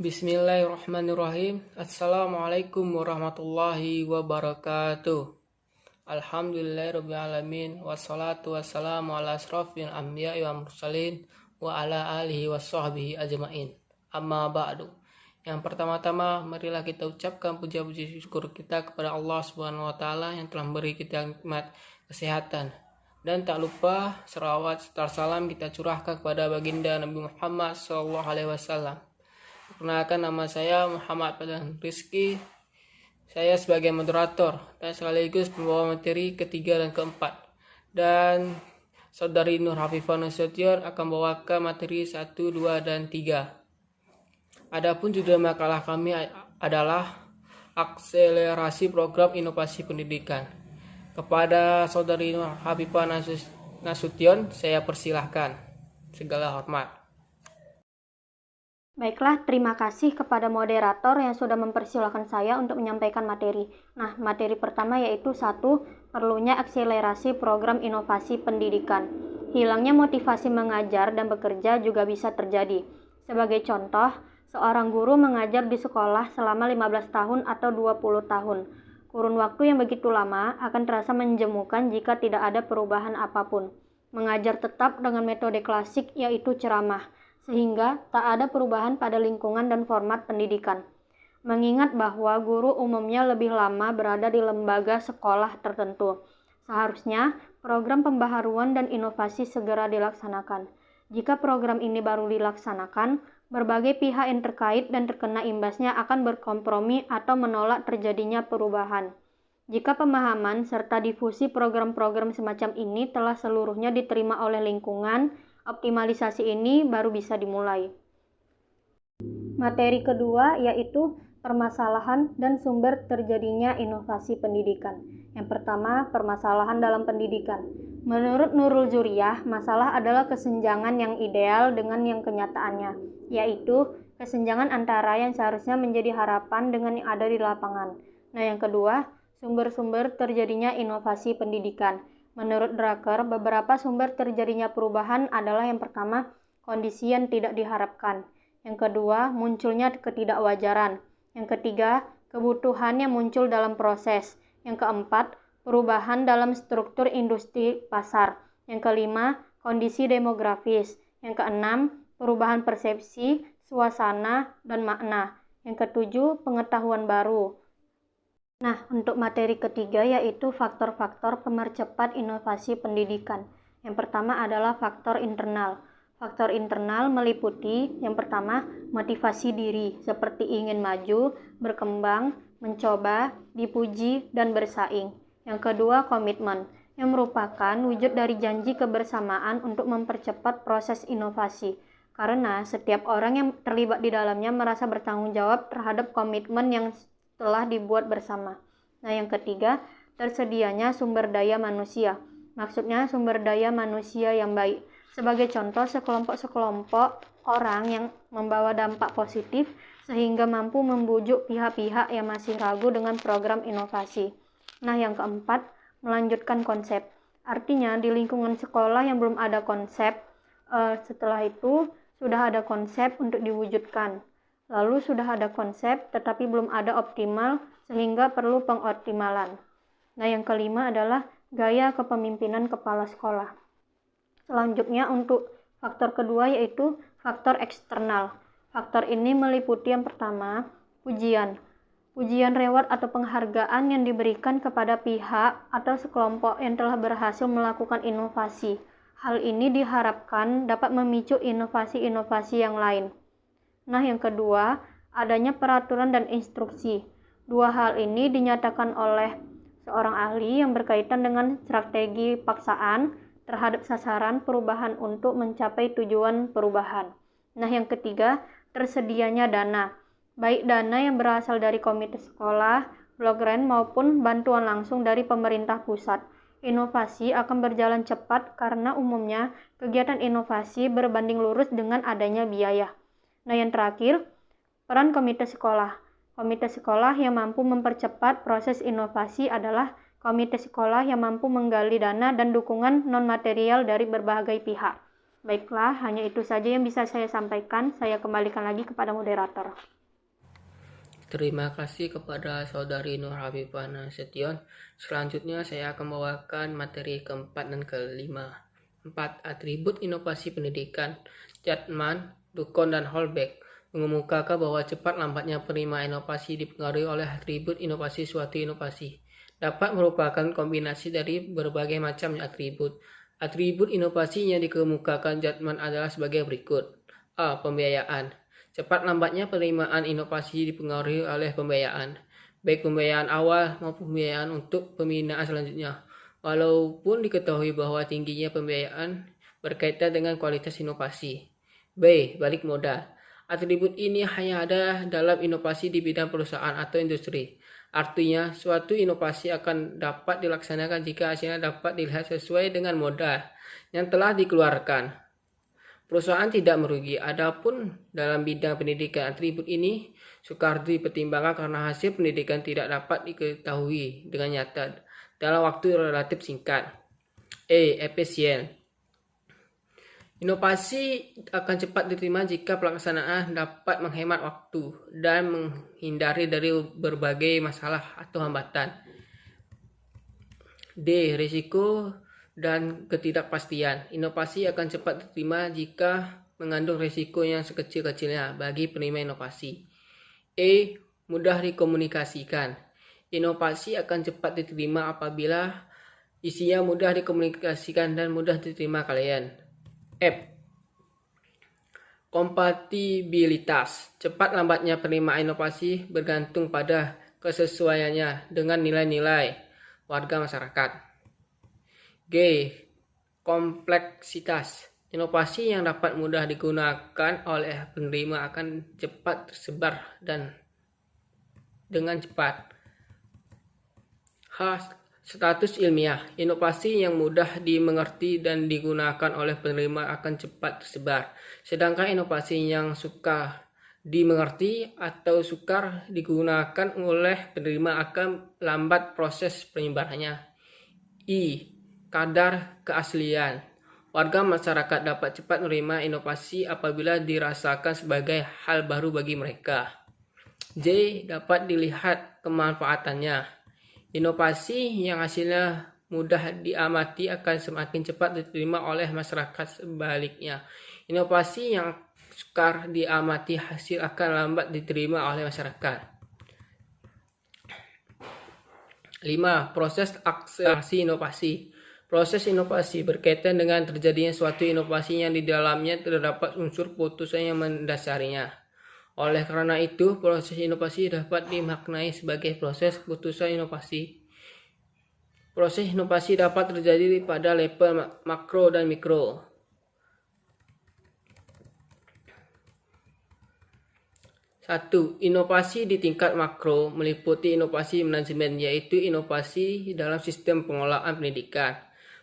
Bismillahirrahmanirrahim. Assalamualaikum warahmatullahi wabarakatuh. Alhamdulillahirrabbilalamin. Wassalatu wassalamu ala asrafil anbiya'i wa mursalin wa ala alihi wa sahbihi ajma'in. Amma ba'du. Yang pertama-tama, marilah kita ucapkan puja-puji syukur kita kepada Allah Subhanahu wa taala yang telah memberi kita nikmat kesehatan. Dan tak lupa selawat serta salam kita curahkan kepada baginda Nabi Muhammad SAW. Perkenalkan, nama saya Muhammad Fadlan Rizky. Saya sebagai moderator dan sekaligus pembawa materi ketiga dan keempat. Dan saudari Nur Hafifah Nasution akan membawakan materi 1, 2, dan 3. Adapun judul makalah kami adalah akselerasi program inovasi pendidikan. Kepada saudari Nur Hafifah Nasution, saya persilahkan. Segala hormat. Baiklah, terima kasih kepada moderator yang sudah mempersilahkan saya untuk menyampaikan materi. Nah, materi pertama yaitu 1. Perlunya akselerasi program inovasi pendidikan. Hilangnya motivasi mengajar dan bekerja juga bisa terjadi. Sebagai contoh, seorang guru mengajar di sekolah selama 15 tahun atau 20 tahun. Kurun waktu yang begitu lama akan terasa menjemukan jika tidak ada perubahan apapun. Mengajar tetap dengan metode klasik yaitu ceramah, sehingga tak ada perubahan pada lingkungan dan format pendidikan. Mengingat bahwa guru umumnya lebih lama berada di lembaga sekolah tertentu, seharusnya program pembaharuan dan inovasi segera dilaksanakan. Jika program ini baru dilaksanakan, berbagai pihak yang terkait dan terkena imbasnya akan berkompromi atau menolak terjadinya perubahan. Jika pemahaman serta difusi program-program semacam ini telah seluruhnya diterima oleh lingkungan, optimalisasi ini baru bisa dimulai. Materi kedua yaitu permasalahan dan sumber terjadinya inovasi pendidikan. Yang pertama, permasalahan dalam pendidikan. Menurut Nurul Juriyah, masalah adalah kesenjangan yang ideal dengan yang kenyataannya, yaitu kesenjangan antara yang seharusnya menjadi harapan dengan yang ada di lapangan. Nah, yang kedua, sumber-sumber terjadinya inovasi pendidikan. Menurut Drucker, beberapa sumber terjadinya perubahan adalah yang pertama, kondisi yang tidak diharapkan. Yang kedua, munculnya ketidakwajaran. Yang ketiga, kebutuhan yang muncul dalam proses. Yang keempat, perubahan dalam struktur industri pasar. Yang kelima, kondisi demografis. Yang keenam, perubahan persepsi, suasana, dan makna. Yang ketujuh, pengetahuan baru. Nah, untuk materi ketiga yaitu faktor-faktor pemercepat inovasi pendidikan. Yang pertama adalah faktor internal. Faktor internal meliputi yang pertama, motivasi diri, seperti ingin maju, berkembang, mencoba, dipuji, dan bersaing. Yang kedua, komitmen, yang merupakan wujud dari janji kebersamaan untuk mempercepat proses inovasi. Karena setiap orang yang terlibat di dalamnya merasa bertanggung jawab terhadap komitmen yang telah dibuat bersama. Nah, yang ketiga, tersedianya sumber daya manusia. Maksudnya sumber daya manusia yang baik. Sebagai contoh, sekelompok orang yang membawa dampak positif sehingga mampu membujuk pihak-pihak yang masih ragu dengan program inovasi. Nah, yang keempat, melanjutkan konsep. Artinya, di lingkungan sekolah yang belum ada konsep, setelah itu sudah ada konsep untuk diwujudkan. Lalu sudah ada konsep tetapi belum ada optimal sehingga perlu pengoptimalan. Nah, yang kelima adalah gaya kepemimpinan kepala sekolah. Selanjutnya untuk faktor kedua yaitu faktor eksternal. Faktor ini meliputi yang pertama, pujian. Pujian reward atau penghargaan yang diberikan kepada pihak atau sekelompok yang telah berhasil melakukan inovasi. Hal ini diharapkan dapat memicu inovasi-inovasi yang lain. Nah, yang kedua, adanya peraturan dan instruksi. Dua hal ini dinyatakan oleh seorang ahli yang berkaitan dengan strategi paksaan terhadap sasaran perubahan untuk mencapai tujuan perubahan. Nah, yang ketiga, tersedianya dana. Baik dana yang berasal dari komite sekolah, block grant maupun bantuan langsung dari pemerintah pusat. Inovasi akan berjalan cepat karena umumnya kegiatan inovasi berbanding lurus dengan adanya biaya. Nah, yang terakhir, peran komite sekolah. Komite sekolah yang mampu mempercepat proses inovasi adalah komite sekolah yang mampu menggali dana dan dukungan non-material dari berbagai pihak. Baiklah, hanya itu saja yang bisa saya sampaikan. Saya kembalikan lagi kepada moderator. Terima kasih kepada Saudari Nur Habibah Nasution. Selanjutnya saya akan membawakan materi keempat dan kelima. 4. Atribut inovasi pendidikan. Chapman, Dukon, dan Holbeck mengemukakan bahwa cepat lambatnya penerimaan inovasi dipengaruhi oleh atribut inovasi. Suatu inovasi dapat merupakan kombinasi dari berbagai macam atribut. Atribut inovasi yang dikemukakan Chapman adalah sebagai berikut. A. Pembiayaan. Cepat lambatnya penerimaan inovasi dipengaruhi oleh pembiayaan, baik pembiayaan awal maupun pembiayaan untuk pembinaan selanjutnya. Walaupun diketahui bahwa tingginya pembiayaan berkaitan dengan kualitas inovasi. B. Balik modal. Atribut ini hanya ada dalam inovasi di bidang perusahaan atau industri. Artinya, suatu inovasi akan dapat dilaksanakan jika hasilnya dapat dilihat sesuai dengan modal yang telah dikeluarkan. Perusahaan tidak merugi. Adapun dalam bidang pendidikan, atribut ini sukar dipertimbangkan karena hasil pendidikan tidak dapat diketahui dengan nyata dalam waktu relatif singkat. E. Efisien. Inovasi akan cepat diterima jika pelaksanaan dapat menghemat waktu dan menghindari dari berbagai masalah atau hambatan. D. Risiko dan ketidakpastian. Inovasi akan cepat diterima jika mengandung risiko yang sekecil-kecilnya bagi penerima inovasi. E. Mudah dikomunikasikan. Inovasi akan cepat diterima apabila isinya mudah dikomunikasikan dan mudah diterima klien. F. Kompatibilitas. Cepat lambatnya penerimaan inovasi bergantung pada kesesuaiannya dengan nilai-nilai warga masyarakat. G. Kompleksitas. Inovasi yang dapat mudah digunakan oleh penerima akan cepat tersebar dan dengan cepat. H. Status ilmiah. Inovasi yang mudah dimengerti dan digunakan oleh penerima akan cepat tersebar. Sedangkan inovasi yang sukar dimengerti atau sukar digunakan oleh penerima akan lambat proses penyebarannya. I. Kadar keaslian. Warga masyarakat dapat cepat menerima inovasi apabila dirasakan sebagai hal baru bagi mereka. J. Dapat dilihat kemanfaatannya. Inovasi yang hasilnya mudah diamati akan semakin cepat diterima oleh masyarakat. Sebaliknya, inovasi yang sukar diamati hasil akan lambat diterima oleh masyarakat. 5. Proses akselerasi inovasi. Proses inovasi berkaitan dengan terjadinya suatu inovasi yang di dalamnya terdapat unsur putusan yang mendasarinya. Oleh karena itu, proses inovasi dapat dimaknai sebagai proses putusan inovasi. Proses inovasi dapat terjadi pada level makro dan mikro. 1. Inovasi di tingkat makro meliputi inovasi manajemen, yaitu inovasi dalam sistem pengelolaan pendidikan.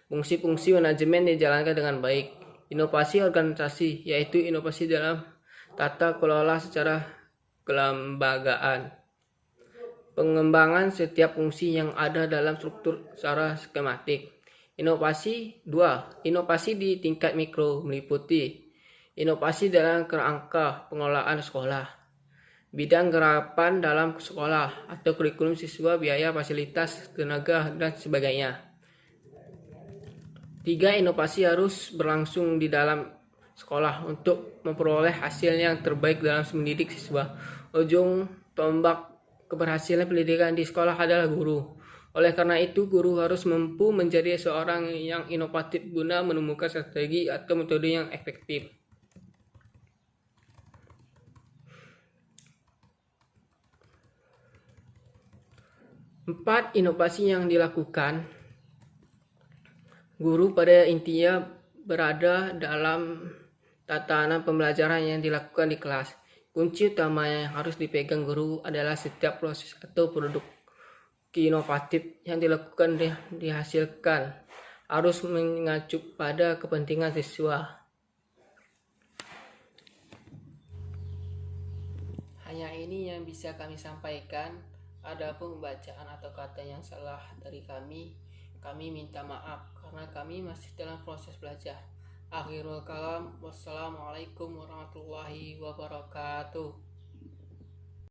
Fungsi-fungsi manajemen dijalankan dengan baik. Inovasi organisasi, yaitu inovasi dalam tata kelola secara kelembagaan. Pengembangan setiap fungsi yang ada dalam struktur secara skematik. Inovasi 2. Inovasi di tingkat mikro meliputi inovasi dalam kerangka pengelolaan sekolah, bidang gerapan dalam sekolah atau kurikulum siswa, biaya, fasilitas, tenaga, dan sebagainya. 3. Inovasi harus berlangsung di dalam sekolah untuk memperoleh hasil yang terbaik dalam mendidik siswa. Ujung tombak keberhasilan pendidikan di sekolah adalah guru. Oleh karena itu, guru harus mampu menjadi seorang yang inovatif guna menemukan strategi atau metode yang efektif. Empat, inovasi yang dilakukan guru pada intinya berada dalam tatanan pembelajaran yang dilakukan di kelas. Kunci utama yang harus dipegang guru adalah setiap proses atau produk inovatif yang dilakukan dihasilkan harus mengacu pada kepentingan siswa. Hanya ini yang bisa kami sampaikan. Adapun pembacaan atau kata yang salah dari kami minta maaf karena kami masih dalam proses belajar. Akhirul kalam, wassalamualaikum warahmatullahi wabarakatuh.